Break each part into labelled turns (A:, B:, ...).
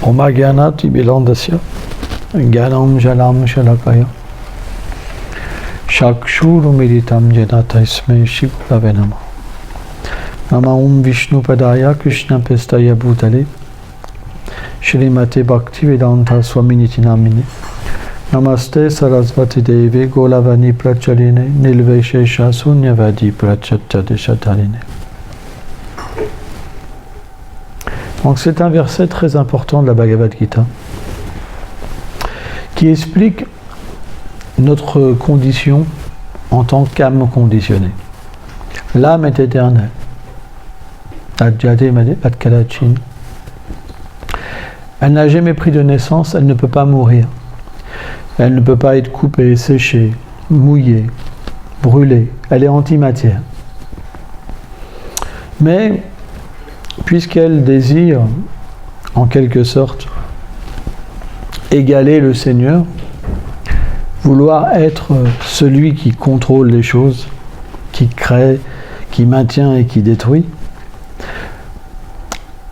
A: Oma Gyanati Bilandasya Gyanam Jalam Shalakaya Shakshuru Militam Jenata Isme Shivlavenama Nama Om Vishnu Padaya Krishna Pestaya Bhutale Shrimate Bhakti Vedanta Swaminiti Namine Namaste Sarasvati Devi Golavani Prachaline Nilveshesha Sunyavadi Prachatyadeshatarine. Donc c'est un verset très important de la Bhagavad Gita qui explique notre condition en tant qu'âme conditionnée. L'âme est éternelle. Elle n'a jamais pris de naissance, elle ne peut pas mourir. Elle ne peut pas être coupée, séchée, mouillée, brûlée. Elle est antimatière. Mais puisqu'elle désire, en quelque sorte, égaler le Seigneur, vouloir être celui qui contrôle les choses, qui crée, qui maintient et qui détruit,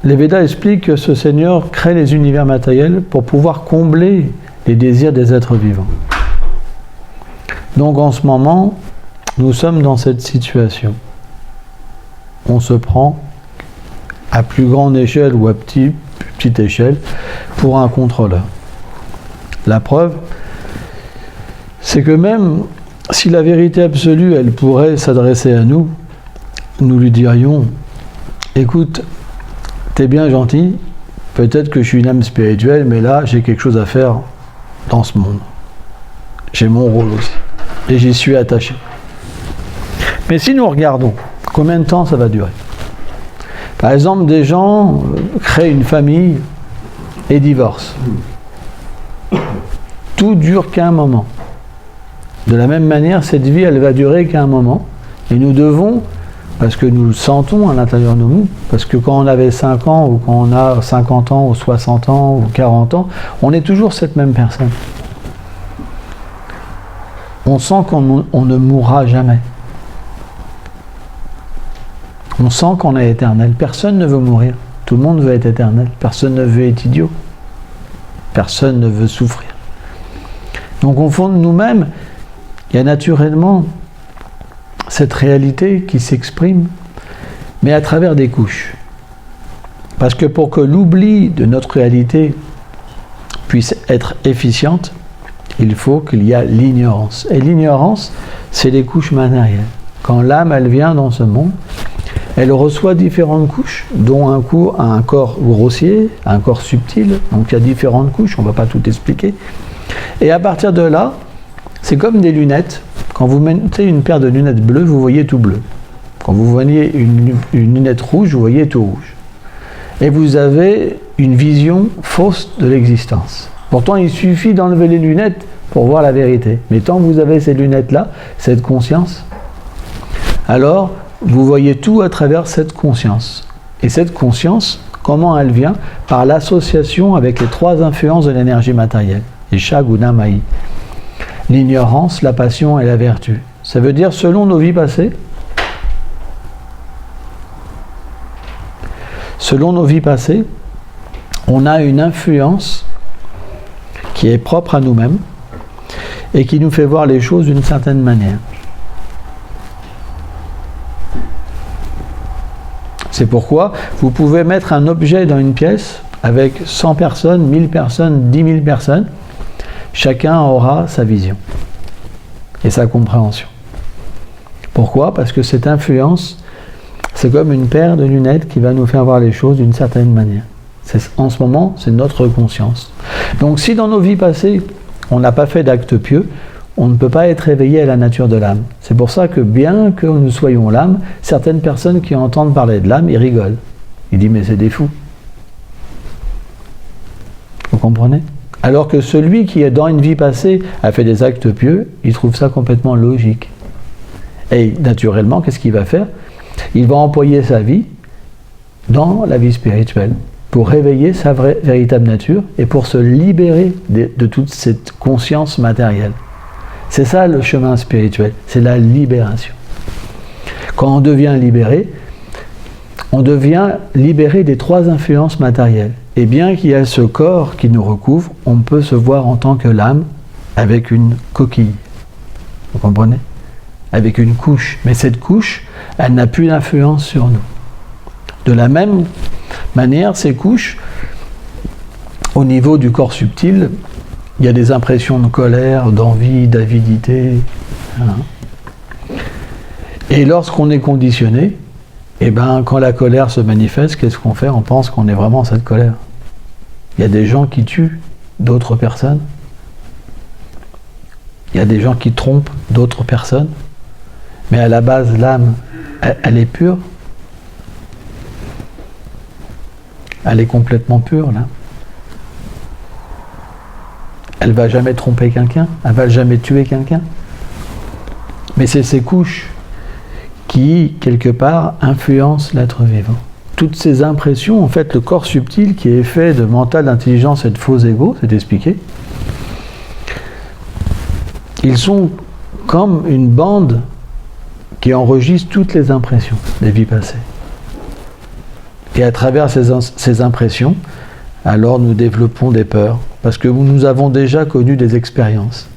A: les Védas expliquent que ce Seigneur crée les univers matériels pour pouvoir combler les désirs des êtres vivants. Donc en ce moment, nous sommes dans cette situation. On se prend à plus grande échelle ou à petite échelle pour un contrôleur. La preuve, c'est que même si la vérité absolue, elle pourrait s'adresser à nous, nous lui dirions, écoute, t'es bien gentil, peut-être que je suis une âme spirituelle, mais là, j'ai quelque chose à faire dans ce monde. J'ai mon rôle aussi. Et j'y suis attaché. Mais si nous regardons, combien de temps ça va durer ? Par exemple, des gens créent une famille et divorcent. Tout dure qu'un moment. De la même manière, cette vie, elle va durer qu'un moment. Et nous devons, parce que nous le sentons à l'intérieur de nous, parce que quand on avait 5 ans, ou quand on a 50 ans, ou 60 ans, ou 40 ans, on est toujours cette même personne. On sent qu'on ne mourra jamais. On sent qu'on est éternel. Personne ne veut mourir. Tout le monde veut être éternel. Personne ne veut être idiot. Personne ne veut souffrir. Donc au fond de nous-mêmes, il y a naturellement cette réalité qui s'exprime, mais à travers des couches. Parce que pour que l'oubli de notre réalité puisse être efficiente, il faut qu'il y ait l'ignorance. Et l'ignorance, c'est les couches matérielles. Quand l'âme, elle vient dans ce monde, elle reçoit différentes couches, dont un corps grossier, un corps subtil. Donc il y a différentes couches, on ne va pas tout expliquer. Et à partir de là, c'est comme des lunettes. Quand vous mettez une paire de lunettes bleues, vous voyez tout bleu. Quand vous voyez une lunette rouge, vous voyez tout rouge. Et vous avez une vision fausse de l'existence. Pourtant, il suffit d'enlever les lunettes pour voir la vérité. Mais tant que vous avez ces lunettes-là, cette conscience, alors vous voyez tout à travers cette conscience. Et cette conscience, comment elle vient ? Par l'association avec les 3 influences de l'énergie matérielle. Isha, Guna, Mahi. L'ignorance, la passion et la vertu. Ça veut dire, selon nos vies passées, on a une influence qui est propre à nous-mêmes et qui nous fait voir les choses d'une certaine manière. C'est pourquoi vous pouvez mettre un objet dans une pièce avec 100 personnes, 1000 personnes, 10 000 personnes. Chacun aura sa vision et sa compréhension. Pourquoi ? Parce que cette influence, c'est comme une paire de lunettes qui va nous faire voir les choses d'une certaine manière. En ce moment, c'est notre conscience. Donc si dans nos vies passées, on n'a pas fait d'actes pieux, on ne peut pas être éveillé à la nature de l'âme. C'est pour ça que bien que nous soyons l'âme, certaines personnes qui entendent parler de l'âme, ils rigolent. Ils disent mais c'est des fous. Vous comprenez ? Alors que celui qui est dans une vie passée a fait des actes pieux, il trouve ça complètement logique. Et naturellement, qu'est-ce qu'il va faire ? Il va employer sa vie dans la vie spirituelle pour réveiller sa véritable nature et pour se libérer de toute cette conscience matérielle. C'est ça le chemin spirituel, c'est la libération. Quand on devient libéré des 3 influences matérielles. et bien qu'il y a ce corps qui nous recouvre, on peut se voir en tant que l'âme avec une coquille. Vous comprenez? Avec une couche. Mais cette couche, elle n'a plus d'influence sur nous. De la même manière, ces couches, au niveau du corps subtil, il y a des impressions de colère, d'envie, d'avidité. Hein. Et lorsqu'on est conditionné, eh ben, quand la colère se manifeste, qu'est-ce qu'on fait? On pense qu'on est vraiment cette colère. Il y a des gens qui tuent d'autres personnes. Il y a des gens qui trompent d'autres personnes. Mais à la base, l'âme, elle est pure. Elle est complètement pure, là. Elle ne va jamais tromper quelqu'un, elle ne va jamais tuer quelqu'un. Mais c'est ces couches qui, quelque part, influencent l'être vivant. Toutes ces impressions, en fait, le corps subtil qui est fait de mental, d'intelligence et de faux égos, c'est expliqué, ils sont comme une bande qui enregistre toutes les impressions des vies passées. Et à travers ces impressions, alors nous développons des peurs, parce que nous avons déjà connu des expériences,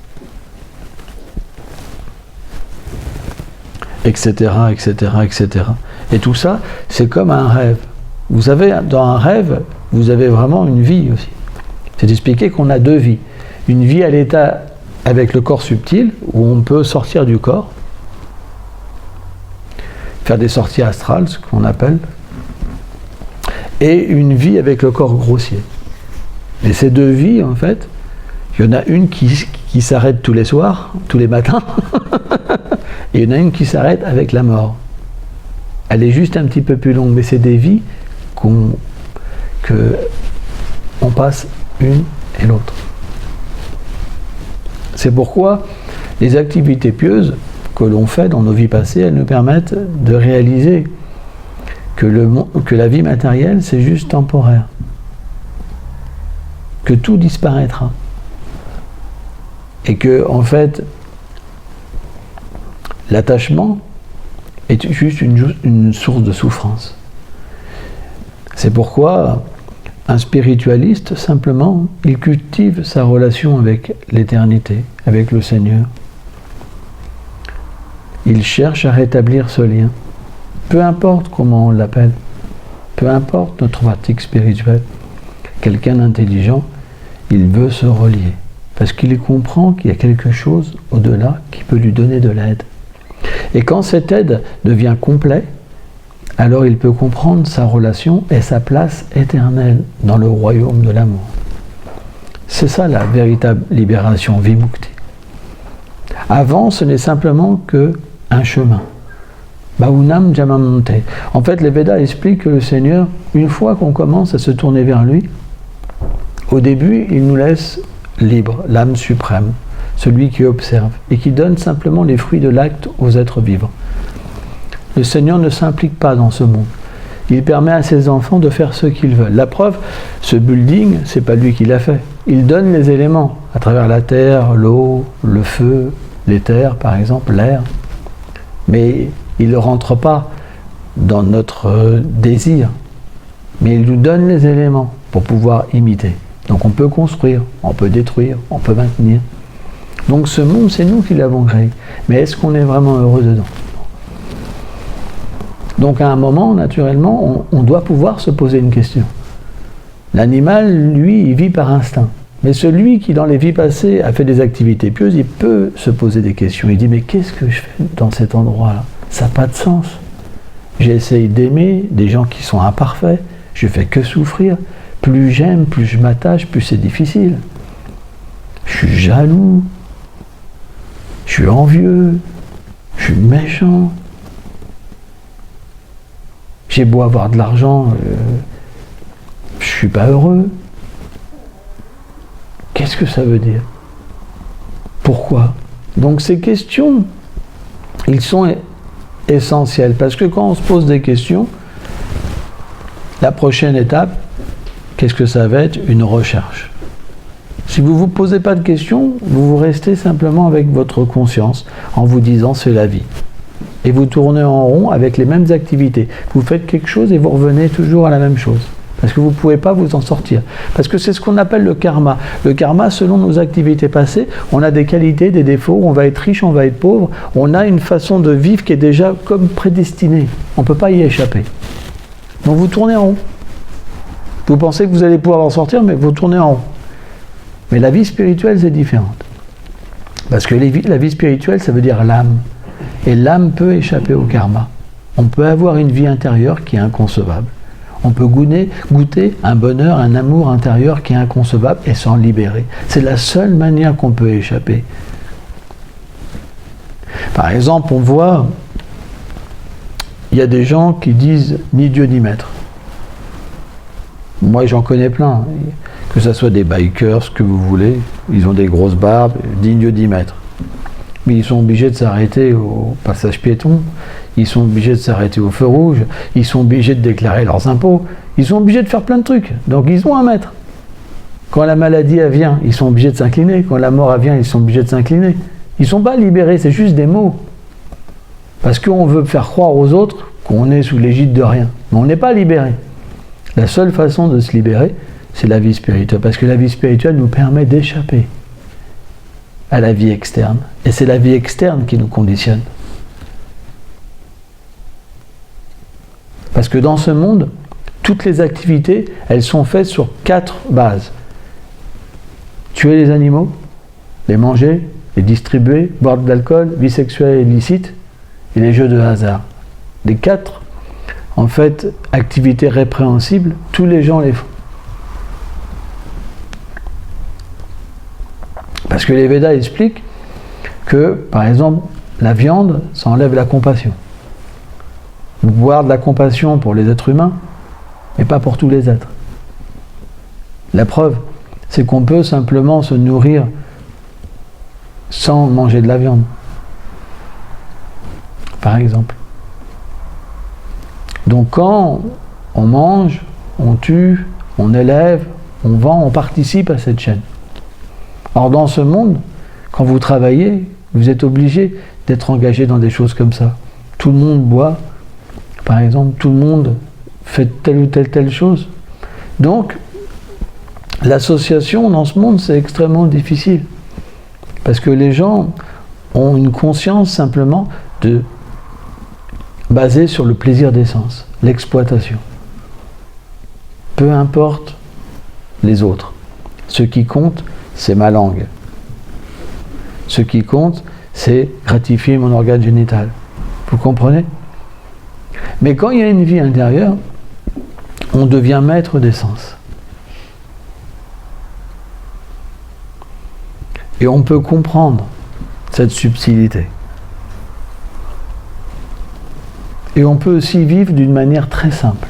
A: etc., etc., etc. Et tout ça, c'est comme un rêve. Vous savez, dans un rêve, vous avez vraiment une vie aussi. C'est expliqué qu'on a deux vies. Une vie à l'état avec le corps subtil, où on peut sortir du corps, faire des sorties astrales, ce qu'on appelle, et une vie avec le corps grossier. Et ces deux vies, en fait, il y en a une qui s'arrête tous les soirs, tous les matins, et il y en a une qui s'arrête avec la mort. Elle est juste un petit peu plus longue, mais c'est des vies qu'on passe une et l'autre. C'est pourquoi les activités pieuses que l'on fait dans nos vies passées, elles nous permettent de réaliser que la vie matérielle, c'est juste temporaire. Que tout disparaîtra. Et que, en fait, l'attachement est juste une source de souffrance. C'est pourquoi un spiritualiste, simplement, il cultive sa relation avec l'éternité, avec le Seigneur. Il cherche à rétablir ce lien. Peu importe comment on l'appelle, peu importe notre pratique spirituelle, quelqu'un d'intelligent, il veut se relier. Parce qu'il comprend qu'il y a quelque chose au-delà qui peut lui donner de l'aide. Et quand cette aide devient complète, alors il peut comprendre sa relation et sa place éternelle dans le royaume de l'amour. C'est ça la véritable libération, vimukti. Avant, ce n'est simplement qu'un chemin. Bahunam Jamamante. En fait, les Védas expliquent que le Seigneur, une fois qu'on commence à se tourner vers lui, au début, il nous laisse libre, l'âme suprême, celui qui observe et qui donne simplement les fruits de l'acte aux êtres vivants. Le Seigneur ne s'implique pas dans ce monde. Il permet à ses enfants de faire ce qu'ils veulent. La preuve, ce building, c'est pas lui qui l'a fait. Il donne les éléments à travers la terre, l'eau, le feu, l'éther, par exemple, l'air. Mais il ne rentre pas dans notre désir. Mais il nous donne les éléments pour pouvoir imiter. Donc on peut construire, on peut détruire, on peut maintenir. Donc ce monde, c'est nous qui l'avons créé. Mais est-ce qu'on est vraiment heureux dedans? Donc à un moment, naturellement, on doit pouvoir se poser une question. L'animal, lui, il vit par instinct. Mais celui qui, dans les vies passées, a fait des activités pieuses, il peut se poser des questions. Il dit, mais qu'est-ce que je fais dans cet endroit-là? Ça n'a pas de sens. J'essaye d'aimer des gens qui sont imparfaits. Je fais que souffrir. Plus j'aime, plus je m'attache, plus c'est difficile. Je suis jaloux. Je suis envieux. Je suis méchant. J'ai beau avoir de l'argent, je ne suis pas heureux. Qu'est-ce que ça veut dire? Pourquoi? Donc ces questions, ils sont essentielles. Parce que quand on se pose des questions, la prochaine étape, qu'est-ce que ça va être? Une recherche. Si vous ne vous posez pas de questions, vous restez simplement avec votre conscience, en vous disant c'est la vie. Et vous tournez en rond avec les mêmes activités. Vous faites quelque chose et vous revenez toujours à la même chose. Parce que vous ne pouvez pas vous en sortir. Parce que c'est ce qu'on appelle le karma. Le karma, selon nos activités passées, on a des qualités, des défauts, on va être riche, on va être pauvre. On a une façon de vivre qui est déjà comme prédestinée. On ne peut pas y échapper. Donc vous tournez en rond. Vous pensez que vous allez pouvoir en sortir, mais vous tournez en rond. Mais la vie spirituelle, c'est différente. Parce que la vie spirituelle, ça veut dire l'âme. Et l'âme peut échapper au karma. On peut avoir une vie intérieure qui est inconcevable. On peut goûter un bonheur, un amour intérieur qui est inconcevable et s'en libérer. C'est la seule manière qu'on peut échapper. Par exemple, on voit, il y a des gens qui disent ni Dieu ni maître. Moi, j'en connais plein. Que ce soit des bikers, ce que vous voulez, ils ont des grosses barbes, ni Dieu ni maître. Mais ils sont obligés de s'arrêter au passage piéton, ils sont obligés de s'arrêter au feu rouge, ils sont obligés de déclarer leurs impôts, ils sont obligés de faire plein de trucs. Donc ils ont un maître. Quand la maladie vient, ils sont obligés de s'incliner. Quand la mort vient, ils sont obligés de s'incliner. Ils ne sont pas libérés, c'est juste des mots. Parce qu'on veut faire croire aux autres qu'on est sous l'égide de rien. Mais on n'est pas libéré. La seule façon de se libérer, c'est la vie spirituelle. Parce que la vie spirituelle nous permet d'échapper à la vie externe. Et c'est la vie externe qui nous conditionne. Parce que dans ce monde, toutes les activités, elles sont faites sur 4 bases. Tuer les animaux, les manger, les distribuer, boire de l'alcool, vie sexuelle illicite, et les jeux de hasard. Les 4, en fait, activités répréhensibles, tous les gens les font. Parce que les Védas expliquent que, par exemple, la viande, ça enlève la compassion. Boire de la compassion pour les êtres humains, mais pas pour tous les êtres. La preuve, c'est qu'on peut simplement se nourrir sans manger de la viande. Par exemple. Donc quand on mange, on tue, on élève, on vend, on participe à cette chaîne. Or dans ce monde, quand vous travaillez, vous êtes obligé d'être engagé dans des choses comme ça. Tout le monde boit, par exemple, tout le monde fait telle ou telle chose. Donc, l'association dans ce monde, c'est extrêmement difficile. Parce que les gens ont une conscience simplement basée sur le plaisir des sens, l'exploitation. Peu importe les autres. Ce qui compte, c'est ma langue. Ce qui compte, c'est gratifier mon organe génital. Vous comprenez ? Mais quand il y a une vie intérieure, on devient maître des sens. Et on peut comprendre cette subtilité. Et on peut aussi vivre d'une manière très simple.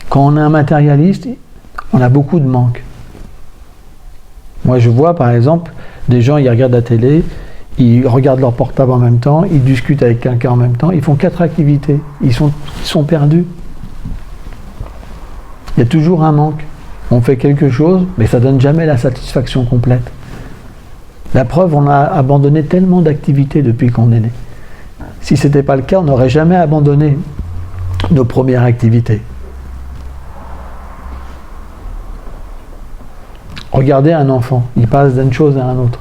A: Quand on est un matérialiste, on a beaucoup de manques. Moi, je vois, par exemple, des gens, ils regardent la télé, ils regardent leur portable en même temps, ils discutent avec quelqu'un en même temps, ils font 4 activités, ils sont perdus. Il y a toujours un manque. On fait quelque chose, mais ça ne donne jamais la satisfaction complète. La preuve, on a abandonné tellement d'activités depuis qu'on est né. Si ce n'était pas le cas, on n'aurait jamais abandonné nos premières activités. Regardez un enfant, il passe d'une chose à une autre.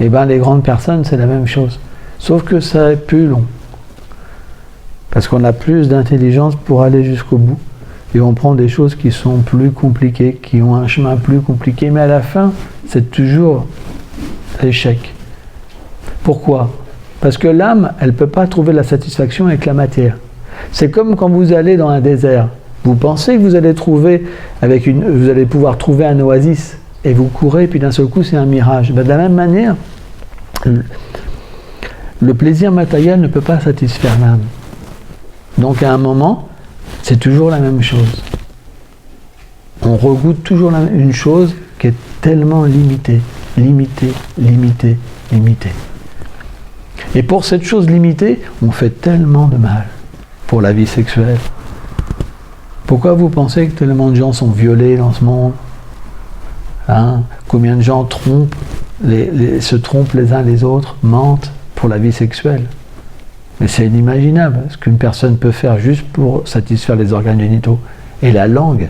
A: Et bien les grandes personnes, c'est la même chose. Sauf que ça est plus long. Parce qu'on a plus d'intelligence pour aller jusqu'au bout. Et on prend des choses qui sont plus compliquées, qui ont un chemin plus compliqué. Mais à la fin, c'est toujours l'échec. Pourquoi ? Parce que l'âme, elle ne peut pas trouver la satisfaction avec la matière. C'est comme quand vous allez dans un désert. Vous pensez que vous allez pouvoir trouver un oasis. Et vous courez, et puis d'un seul coup, c'est un mirage. Ben, de la même manière, le plaisir matériel ne peut pas satisfaire l'âme. Donc à un moment, c'est toujours la même chose. On regoute toujours une chose qui est tellement limitée. Et pour cette chose limitée, on fait tellement de mal pour la vie sexuelle. Pourquoi vous pensez que tellement de gens sont violés dans ce monde ? Combien de gens se trompent les uns les autres, mentent pour la vie sexuelle. Mais c'est inimaginable ce qu'une personne peut faire juste pour satisfaire les organes génitaux. Et la langue,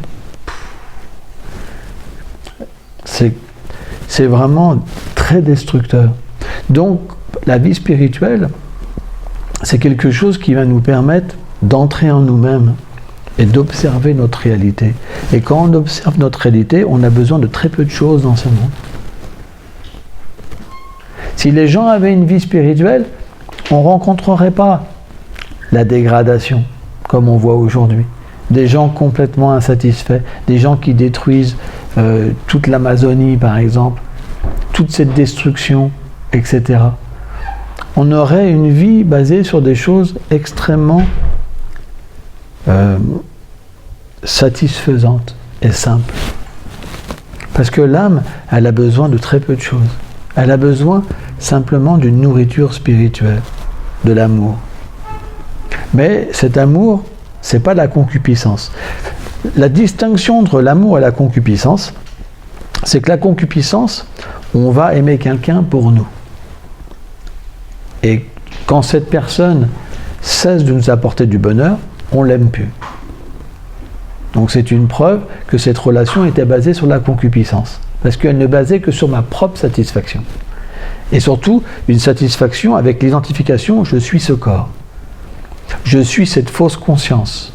A: c'est vraiment très destructeur. Donc, la vie spirituelle, c'est quelque chose qui va nous permettre d'entrer en nous-mêmes et d'observer notre réalité. Et quand on observe notre réalité, on a besoin de très peu de choses dans ce monde. Si les gens avaient une vie spirituelle, on ne rencontrerait pas la dégradation, comme on voit aujourd'hui. Des gens complètement insatisfaits, des gens qui détruisent toute l'Amazonie, par exemple, toute cette destruction, etc. On aurait une vie basée sur des choses extrêmement satisfaisantes et simples. Parce que l'âme, elle a besoin de très peu de choses. Elle a besoin simplement d'une nourriture spirituelle, de l'amour. Mais cet amour, c'est pas la concupiscence. La distinction entre l'amour et la concupiscence, c'est que la concupiscence, on va aimer quelqu'un pour nous. Et quand cette personne cesse de nous apporter du bonheur, on ne l'aime plus. Donc c'est une preuve que cette relation était basée sur la concupiscence. Parce qu'elle ne basait que sur ma propre satisfaction. Et surtout, une satisfaction avec l'identification « je suis ce corps ». Je suis cette fausse conscience.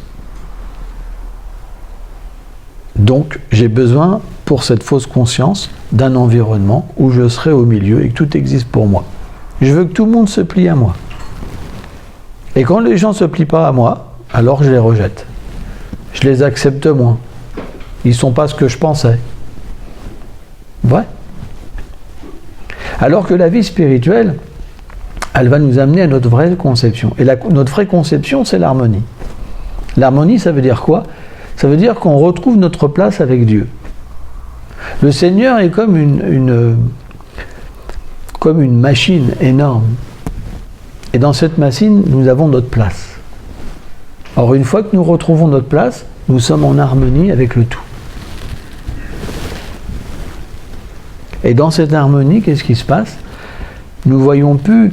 A: Donc, j'ai besoin, pour cette fausse conscience, d'un environnement où je serai au milieu et que tout existe pour moi. Je veux que tout le monde se plie à moi. Et quand les gens ne se plient pas à moi, alors je les rejette. Je les accepte moins. Ils ne sont pas ce que je pensais. Ouais. Alors que la vie spirituelle, elle va nous amener à notre vraie conception. Et notre vraie conception, c'est l'harmonie. L'harmonie, ça veut dire quoi? Ça veut dire qu'on retrouve notre place avec Dieu. Le Seigneur est comme une machine énorme. Et dans cette machine, nous avons notre place. Or, une fois que nous retrouvons notre place, nous sommes en harmonie avec le tout. Et dans cette harmonie, qu'est-ce qui se passe? Nous ne voyons plus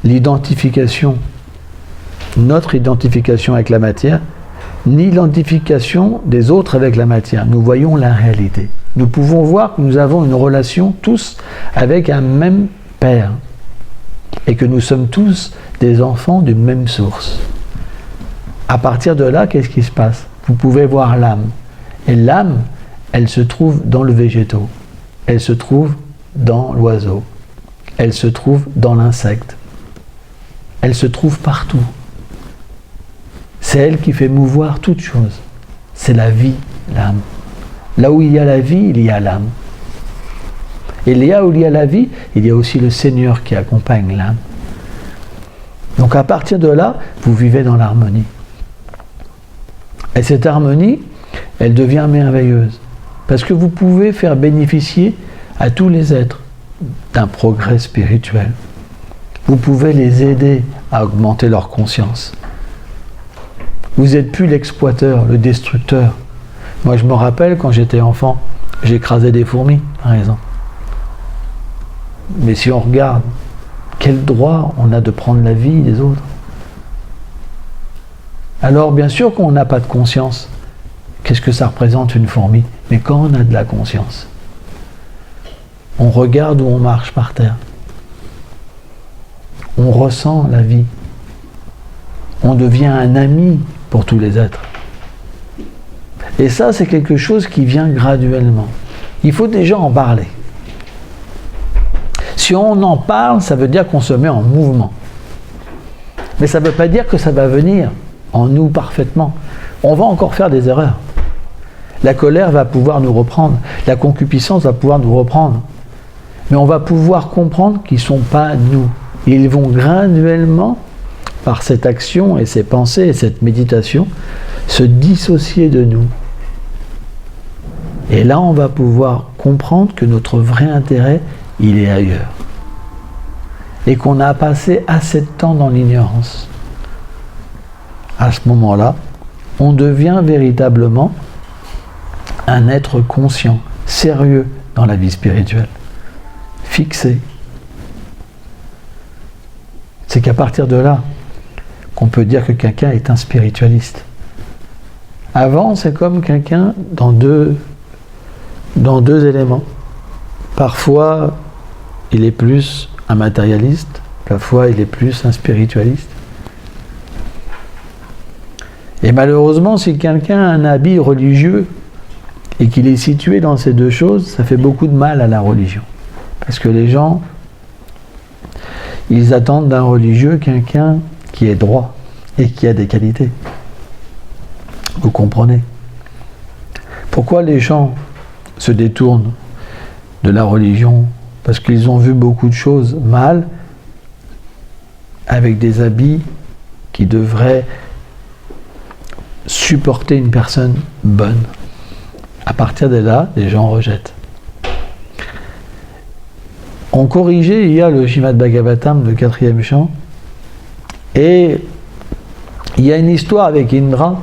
A: l'identification, notre identification avec la matière, ni l'identification des autres avec la matière. Nous voyons la réalité. Nous pouvons voir que nous avons une relation tous avec un même Père et que nous sommes tous des enfants d'une même source. À partir de là, qu'est-ce qui se passe? Vous pouvez voir l'âme. Et l'âme, elle se trouve dans le végétaux. Elle se trouve dans l'oiseau. Elle se trouve dans l'insecte. Elle se trouve partout. C'est elle qui fait mouvoir toute chose. C'est la vie, l'âme. Là où il y a la vie, il y a l'âme. Et là où il y a la vie, il y a aussi le Seigneur qui accompagne l'âme. Donc à partir de là, vous vivez dans l'harmonie. Et cette harmonie, elle devient merveilleuse. Parce que vous pouvez faire bénéficier à tous les êtres d'un progrès spirituel. Vous pouvez les aider à augmenter leur conscience. Vous n'êtes plus l'exploiteur, le destructeur. Moi, je me rappelle, quand j'étais enfant, j'écrasais des fourmis, par exemple. Mais si on regarde, quel droit on a de prendre la vie des autres? Alors, bien sûr qu'on n'a pas de conscience. Qu'est-ce que ça représente une fourmi? Mais quand on a de la conscience, on regarde où on marche par terre. On ressent la vie. On devient un ami pour tous les êtres. Et ça, c'est quelque chose qui vient graduellement. Il faut déjà en parler. Si on en parle, ça veut dire qu'on se met en mouvement. Mais ça ne veut pas dire que ça va venir en nous parfaitement. On va encore faire des erreurs. La colère va pouvoir nous reprendre. La concupiscence va pouvoir nous reprendre. Mais on va pouvoir comprendre qu'ils ne sont pas nous. Ils vont graduellement, par cette action et ces pensées et cette méditation, se dissocier de nous. Et là, on va pouvoir comprendre que notre vrai intérêt, il est ailleurs. Et qu'on a passé assez de temps dans l'ignorance. À ce moment-là, on devient véritablement un être conscient, sérieux dans la vie spirituelle, fixé. C'est qu'à partir de là, qu'on peut dire que quelqu'un est un spiritualiste. Avant, c'est comme quelqu'un dans deux éléments. Parfois, il est plus un matérialiste, parfois il est plus un spiritualiste. Et malheureusement, si quelqu'un a un habit religieux et qu'il est situé dans ces deux choses, ça fait beaucoup de mal à la religion. Parce que les gens, ils attendent d'un religieux quelqu'un qui est droit et qui a des qualités. Vous comprenez? Pourquoi les gens se détournent de la religion? Parce qu'ils ont vu beaucoup de choses mal avec des habits qui devraient supporter une personne bonne. À partir de là, les gens rejettent. On corrigeait hier le Srimad Bhagavatam, le 4e chant, et il y a une histoire avec Indra.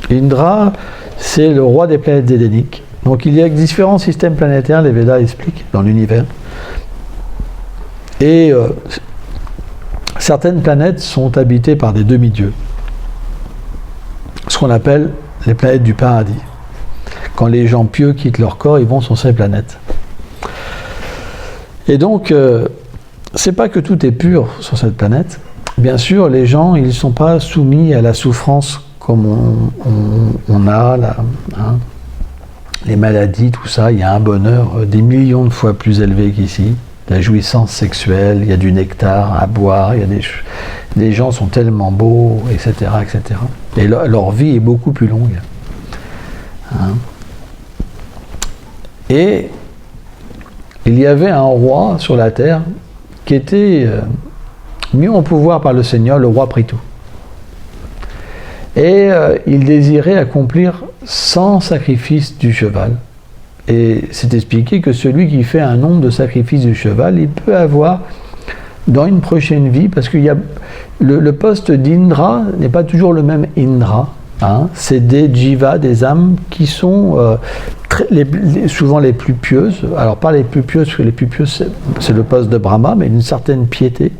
A: Indra, c'est le roi des planètes édéniques. Donc il y a différents systèmes planétaires, les Védas expliquent, dans l'univers. Et certaines planètes sont habitées par des demi-dieux. Ce qu'on appelle les planètes du paradis. Quand les gens pieux quittent leur corps, ils vont sur ces planètes. Et donc, c'est pas que tout est pur sur cette planète. Bien sûr, les gens, ils ne sont pas soumis à la souffrance comme on a là, hein, les maladies, tout ça. Il y a un bonheur des millions de fois plus élevé qu'ici. La jouissance sexuelle, il y a du nectar à boire, il y a des gens sont tellement beaux, etc., etc. Et leur vie est beaucoup plus longue. Hein. Et il y avait un roi sur la terre qui était mis en pouvoir par le Seigneur, le roi Prithu. Et il désirait accomplir 100 sacrifices du cheval. Et c'est expliqué que celui qui fait un nombre de sacrifices du cheval, il peut avoir dans une prochaine vie, parce qu'il y a le poste d'Indra n'est pas toujours le même Indra. Hein, c'est des jivas, des âmes qui sont souvent les plus pieuses. Alors pas les plus pieuses, parce que les plus pieuses c'est le poste de Brahma, mais d'une certaine piété.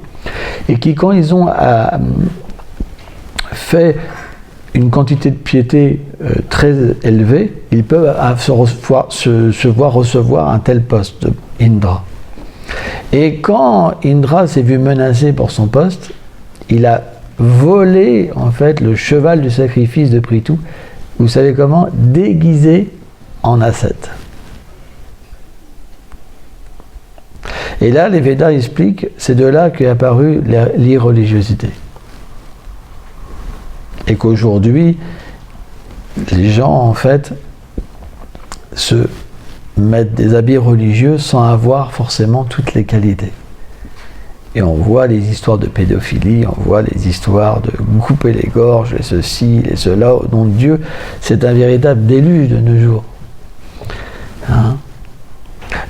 A: Et qui, quand ils ont fait une quantité de piété très élevée, ils peuvent se voir recevoir un tel poste, Indra. Et quand Indra s'est vu menacé pour son poste, il a volé en fait le cheval du sacrifice de Prithu, vous savez comment? Déguisé en ascète. Et là, les Védas expliquent, c'est de là qu'est apparue l'irreligiosité. Et qu'aujourd'hui, les gens, en fait, se mettent des habits religieux sans avoir forcément toutes les qualités. Et on voit les histoires de pédophilie, on voit les histoires de couper les gorges, et ceci, et cela, au nom de Dieu. C'est un véritable déluge de nos jours. Hein?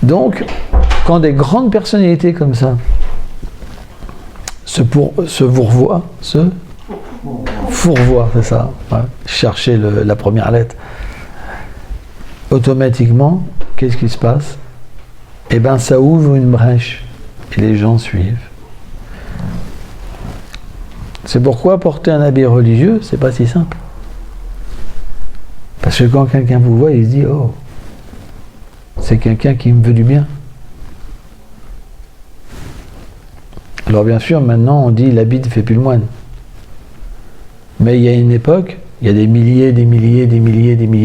A: Donc, quand des grandes personnalités comme ça se fourvoient, c'est ça, ouais. Cherchez la première lettre. Automatiquement, qu'est-ce qui se passe? Eh bien, ça ouvre une brèche et les gens suivent. C'est pourquoi porter un habit religieux, c'est pas si simple. Parce que quand quelqu'un vous voit, il se dit, oh, c'est quelqu'un qui me veut du bien. Alors bien sûr, maintenant on dit l'habit ne fait plus le moine. Mais il y a une époque, il y a des milliers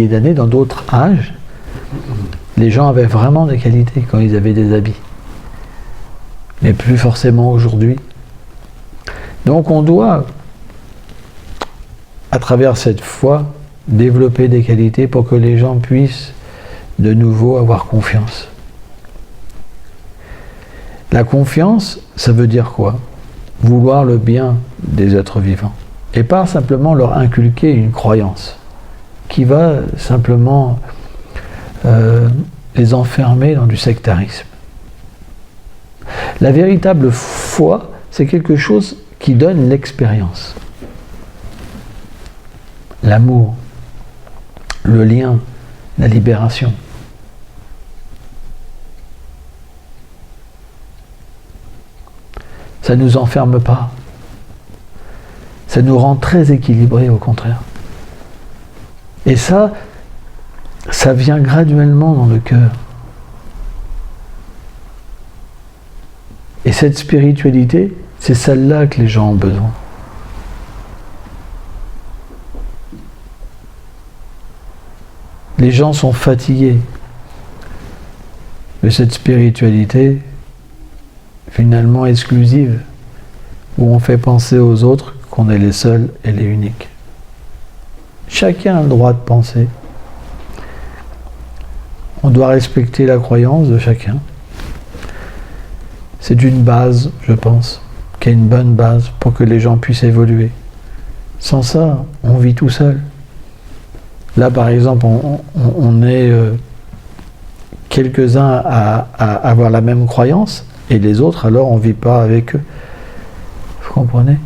A: d'années, dans d'autres âges, les gens avaient vraiment des qualités quand ils avaient des habits. Mais plus forcément aujourd'hui. Donc on doit, à travers cette foi, développer des qualités pour que les gens puissent de nouveau avoir confiance. La confiance, ça veut dire quoi? Vouloir le bien des êtres vivants. Et pas simplement leur inculquer une croyance qui va simplement les enfermer dans du sectarisme. La véritable foi, c'est quelque chose qui donne l'expérience. L'amour, le lien, la libération. Ça ne nous enferme pas. Ça nous rend très équilibrés, au contraire. Et ça vient graduellement dans le cœur. Et cette spiritualité, c'est celle-là que les gens ont besoin. Les gens sont fatigués de cette spiritualité finalement exclusive, où on fait penser aux autres qu'on est les seuls et les uniques. Chacun a le droit de penser. On doit respecter la croyance de chacun. C'est une base, je pense, qui est une bonne base pour que les gens puissent évoluer. Sans ça, on vit tout seul. Là, par exemple, on est quelques-uns à avoir la même croyance, et les autres, alors, on ne vit pas avec eux. Vous comprenez?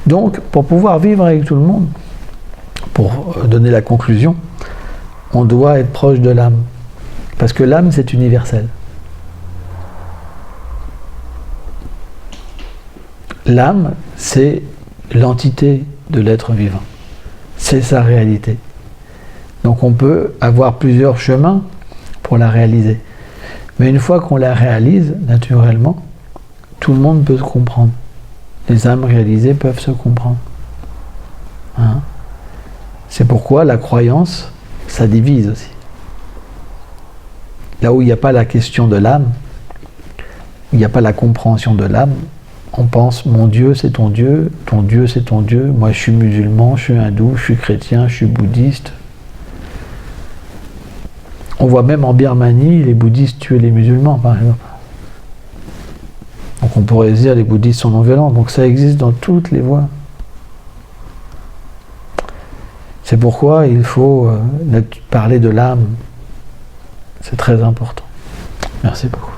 A: Donc, pour pouvoir vivre avec tout le monde, pour donner la conclusion, on doit être proche de l'âme. Parce que l'âme, c'est universel. L'âme, c'est l'entité de l'être vivant. C'est sa réalité. Donc on peut avoir plusieurs chemins pour la réaliser. Mais une fois qu'on la réalise, naturellement, tout le monde peut se comprendre. Les âmes réalisées peuvent se comprendre. Hein? C'est pourquoi la croyance, ça divise aussi. Là où il n'y a pas la question de l'âme, il n'y a pas la compréhension de l'âme, on pense, mon Dieu c'est ton Dieu c'est ton Dieu, moi je suis musulman, je suis hindou, je suis chrétien, je suis bouddhiste. On voit même en Birmanie les bouddhistes tuer les musulmans, par exemple. Donc on pourrait dire les bouddhistes sont non violents, donc ça existe dans toutes les voies. C'est pourquoi il faut parler de l'âme. C'est très important. Merci beaucoup.